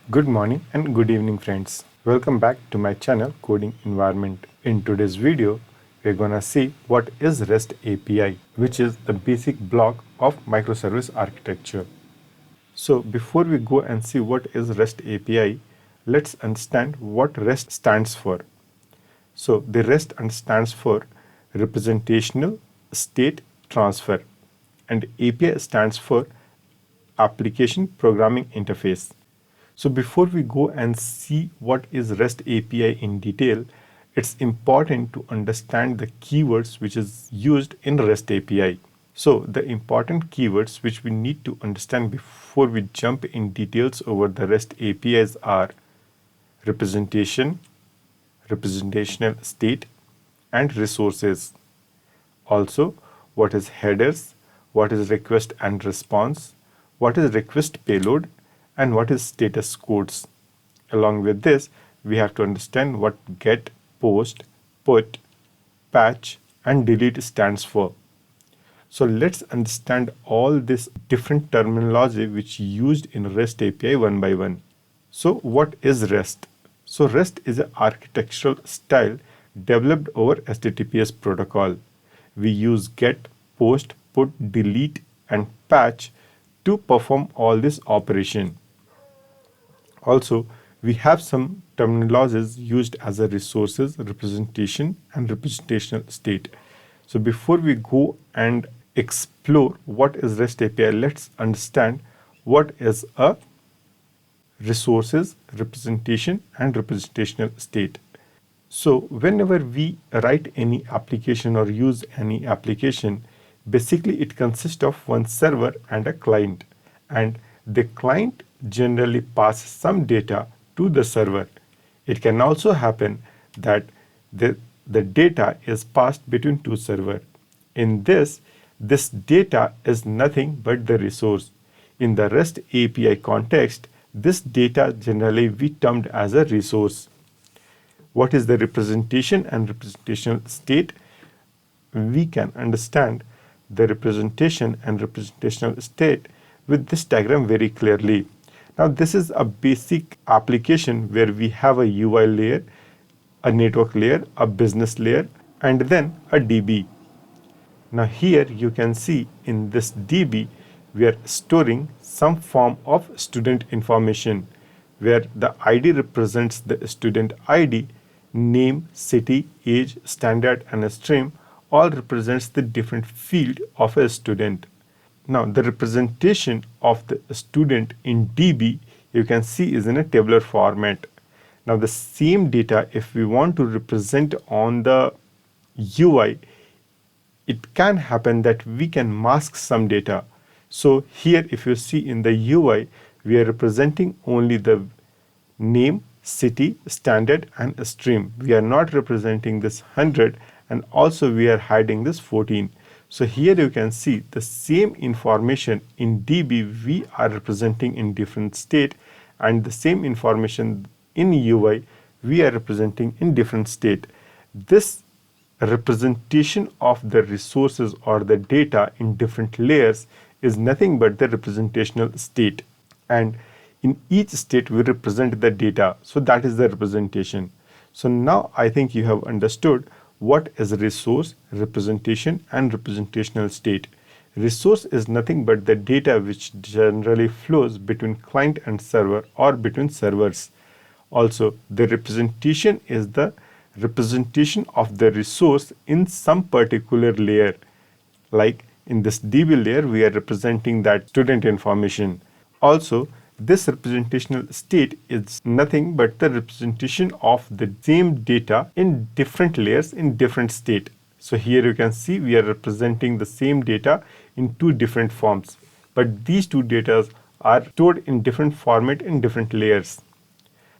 Good morning and good evening, friends. Welcome back to my channel Coding Environment. In today's video, we're gonna see what is REST API, which is the basic block of microservice architecture. So before we go and see what is REST API, let's understand what REST stands for. So the REST stands for Representational State Transfer, and API stands for Application Programming Interface. So before we go and see what is REST API in detail, it's important to understand the keywords which is used in REST API. So the important keywords which we need to understand before we jump in details over the REST APIs are representation, representational state, and resources. Also, what is headers, what is request and response, what is request payload, and what is status codes. Along with this, we have to understand what get, post, put, patch, and delete stands for. So let's understand all this different terminology which used in REST API one by one. So what is REST? So REST is an architectural style developed over HTTPS protocol. We use get, post, put, delete, and patch to perform all this operation. Also, we have some terminologies used as a resources, representation, and representational state. So before we go and explore what is REST API, let's understand what is a resources, representation, and representational state. So whenever we write any application or use any application, basically it consists of one server and a client. And the client generally passes some data to the server. It can also happen that the data is passed between two servers. In this data is nothing but the resource. In the REST API context, this data generally we termed as a resource. What is the representation and representational state? We can understand the representation and representational state with this diagram very clearly. Now this is a basic application where we have a UI layer, a network layer, a business layer, and then a DB. Now here you can see in this DB we are storing some form of student information where the ID represents the student ID, name, city, age, standard, and a stream all represents the different field of a student. Now the representation of the student in DB you can see is in a tabular format. Now the same data if we want to represent on the UI, it can happen that we can mask some data. So here if you see in the UI, we are representing only the name, city, standard, and stream. We are not representing this 100, and also we are hiding this 14. So here you can see the same information in DB we are representing in different state, and the same information in UI we are representing in different state. This representation of the resources or the data in different layers is nothing but the representational state, and in each state we represent the data, so that is the representation. So now I think you have understood what is resource, representation, and representational state. Resource is nothing but the data which generally flows between client and server or between servers. Also, the representation is the representation of the resource in some particular layer. Like in this DB layer, we are representing that student information. Also, this representational state is nothing but the representation of the same data in different layers in different state. So here you can see we are representing the same data in two different forms, but these two data are stored in different format in different layers.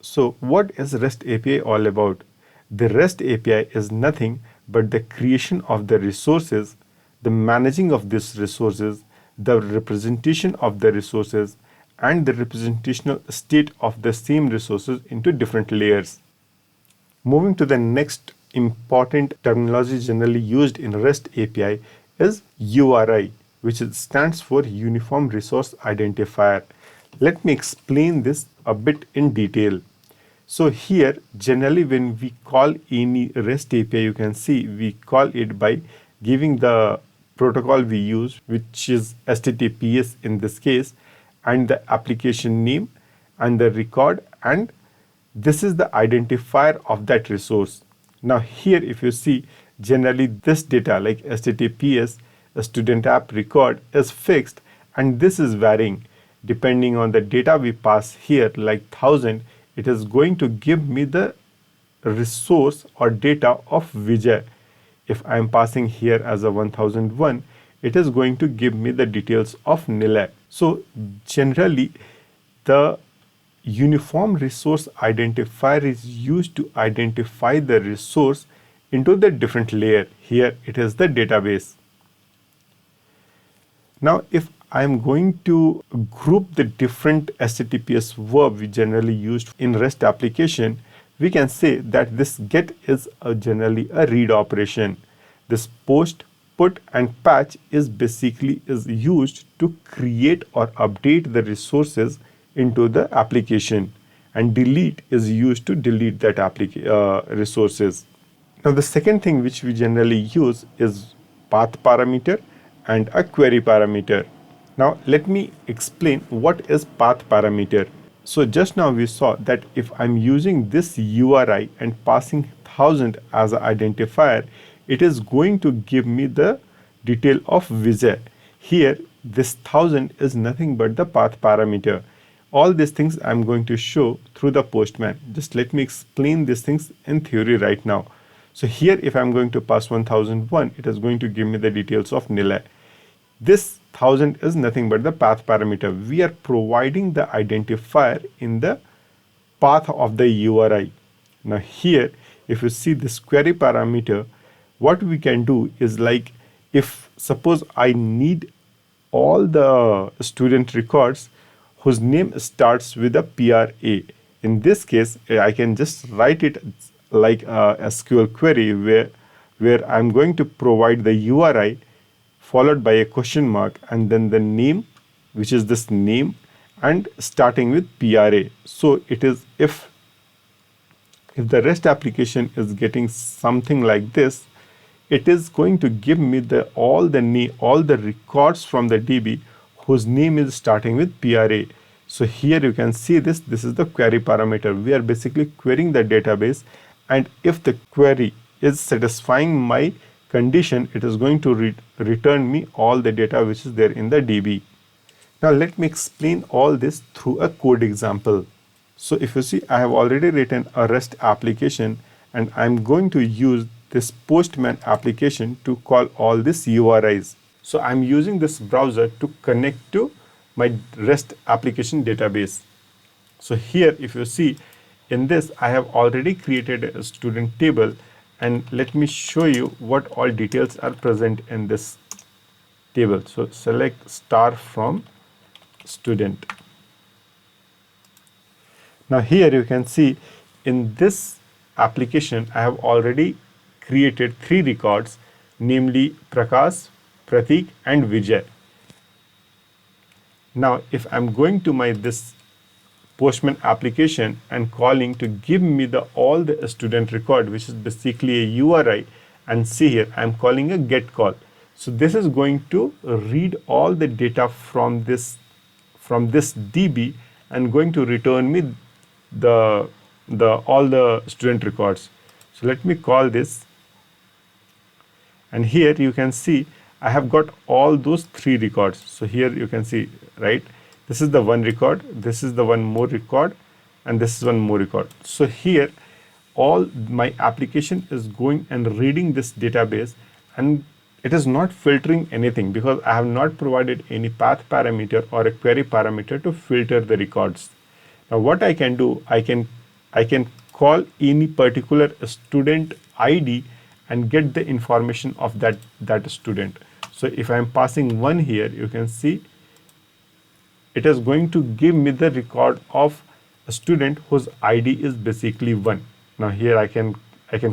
So what is REST API all about? The REST API is nothing but the creation of the resources, the managing of these resources, the representation of the resources, and the representational state of the same resources into different layers. Moving to the next important terminology generally used in REST API is URI, which stands for Uniform Resource Identifier. Let me explain this a bit in detail. So here, generally when we call any REST API, you can see we call it by giving the protocol we use, which is HTTPS in this case, and the application name and the record, and this is the identifier of that resource. Now here, if you see, generally this data like HTTPS, a student app record, is fixed, and this is varying depending on the data we pass here, like 1000. It is going to give me the resource or data of Vijay. If I am passing here as a 1001, it is going to give me the details of Nilay. So generally, the uniform resource identifier is used to identify the resource into the different layer. Here it is the database. Now, if I'm going to group the different HTTPS verb we generally used in REST application, we can say that this get is generally a read operation. This post, put, and patch is basically used to create or update the resources into the application, and delete is used to delete that resources. Now the second thing which we generally use is path parameter and a query parameter. Now let me explain what is path parameter. So just now we saw that if I'm using this URI and passing 1000 as an identifier, it is going to give me the detail of Vijay. Here this 1000 is nothing but the path parameter. All these things I'm going to show through the Postman. Just let me explain these things in theory right now. So here if I'm going to pass 1001, it is going to give me the details of Nilay. This 1000 is nothing but the path parameter. We are providing the identifier in the path of the URI. Now here, if you see this query parameter, what we can do is, like, if suppose I need all the student records whose name starts with a PRA. In this case, I can just write it like a SQL query where I'm going to provide the URI followed by a question mark and then the name, which is this name, and starting with PRA. So it is, if the REST application is getting something like this, it is going to give me all the records from the DB whose name is starting with PRA. So here you can see this is the query parameter. We are basically querying the database, and if the query is satisfying my condition, it is going to return me all the data which is there in the DB. Now let me explain all this through a code example. So if you see, I have already written a REST application, and I'm going to use this Postman application to call all these URIs. So I'm using this browser to connect to my REST application database. So here, if you see, in this I have already created a student table, and let me show you what all details are present in this table. So select star from student. Now here you can see in this application I have already created 3 records, namely Prakash, Pratik, and Vijay. Now if I'm going to my this Postman application and calling to give me all the student record, which is basically a URI, and see here I'm calling a get call. So this is going to read all the data from this DB and going to return me all the student records. So let me call this, and here you can see I have got all those 3 records. So here you can see, right, this is the one record, this is the one more record, and this is one more record. So here all my application is going and reading this database, and it is not filtering anything because I have not provided any path parameter or a query parameter to filter the records. Now what I can do, I can call any particular student ID and get the information of that student. So if I am passing 1 here, you can see it is going to give me the record of a student whose ID is basically 1. Now here I can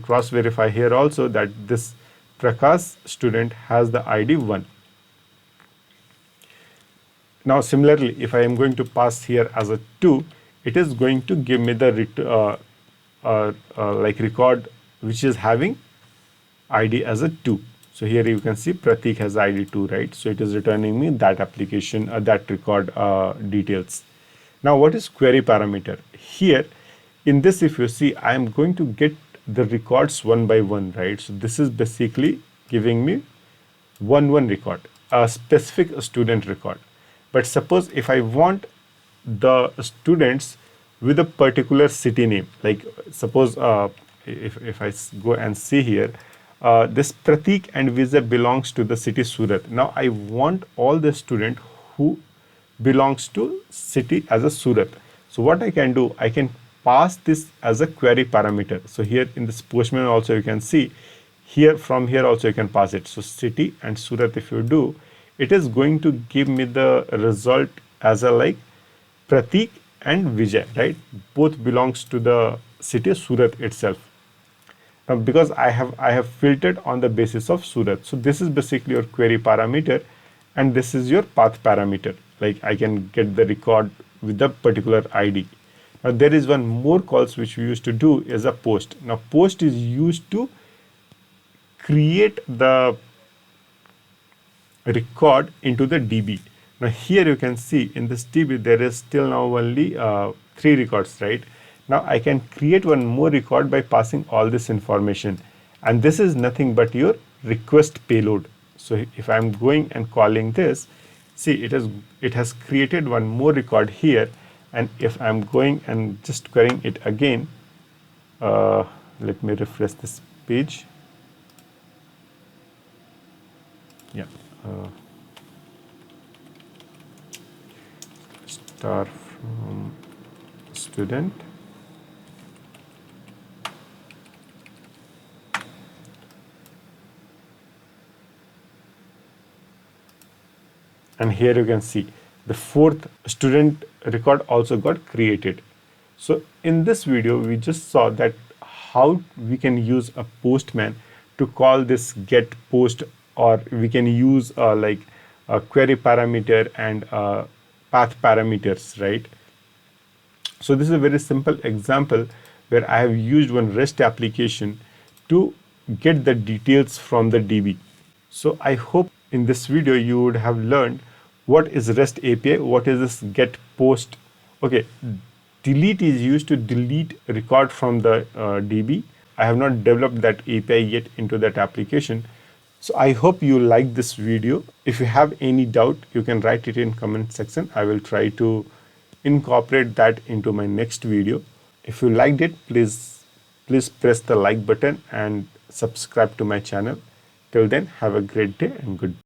cross verify here also that this Prakash student has the ID 1. Now similarly, if I am going to pass here as a 2, it is going to give me the like record which is having ID as a 2. So here you can see Pratik has ID 2, right? So it is returning me that application, that record details. Now what is query parameter? Here in this, if you see, I am going to get the records one by one, right? So this is basically giving me one record, a specific student record. But suppose if I want the students with a particular city name, like suppose if I go and see here, this Pratik and Vijay belongs to the city Surat. Now I want all the student who belongs to city as a Surat. So what I can do, I can pass this as a query parameter. So here in this Postman also you can see, here from here also you can pass it. So city and Surat, if you do, it is going to give me the result as a like Pratik and Vijay, right? Both belongs to the city Surat itself. Now because I have filtered on the basis of Surat. So this is basically your query parameter, and this is your path parameter. Like I can get the record with the particular ID. Now there is one more calls which we used to do is a post. Now post is used to create the record into the DB. Now here you can see in this DB there is still now only 3 records, right? Now I can create one more record by passing all this information, and this is nothing but your request payload. So if I'm going and calling this, see it has created one more record here, and if I'm going and just querying it again, let me refresh this page. Yeah. Star from student. And here you can see the 4th student record also got created. So in this video, we just saw that how we can use a Postman to call this get post, or we can use like a query parameter and path parameters, right? So this is a very simple example where I have used one REST application to get the details from the DB. So I hope in this video you would have learned what is REST API, what is this get post. Okay, delete is used to delete record from the DB. I have not developed that API yet into that application. So I hope you like this video. If you have any doubt, you can write it in comment section. I will try to incorporate that into my next video. If you liked it, please press the like button and subscribe to my channel. Till then, have a great day and goodbye.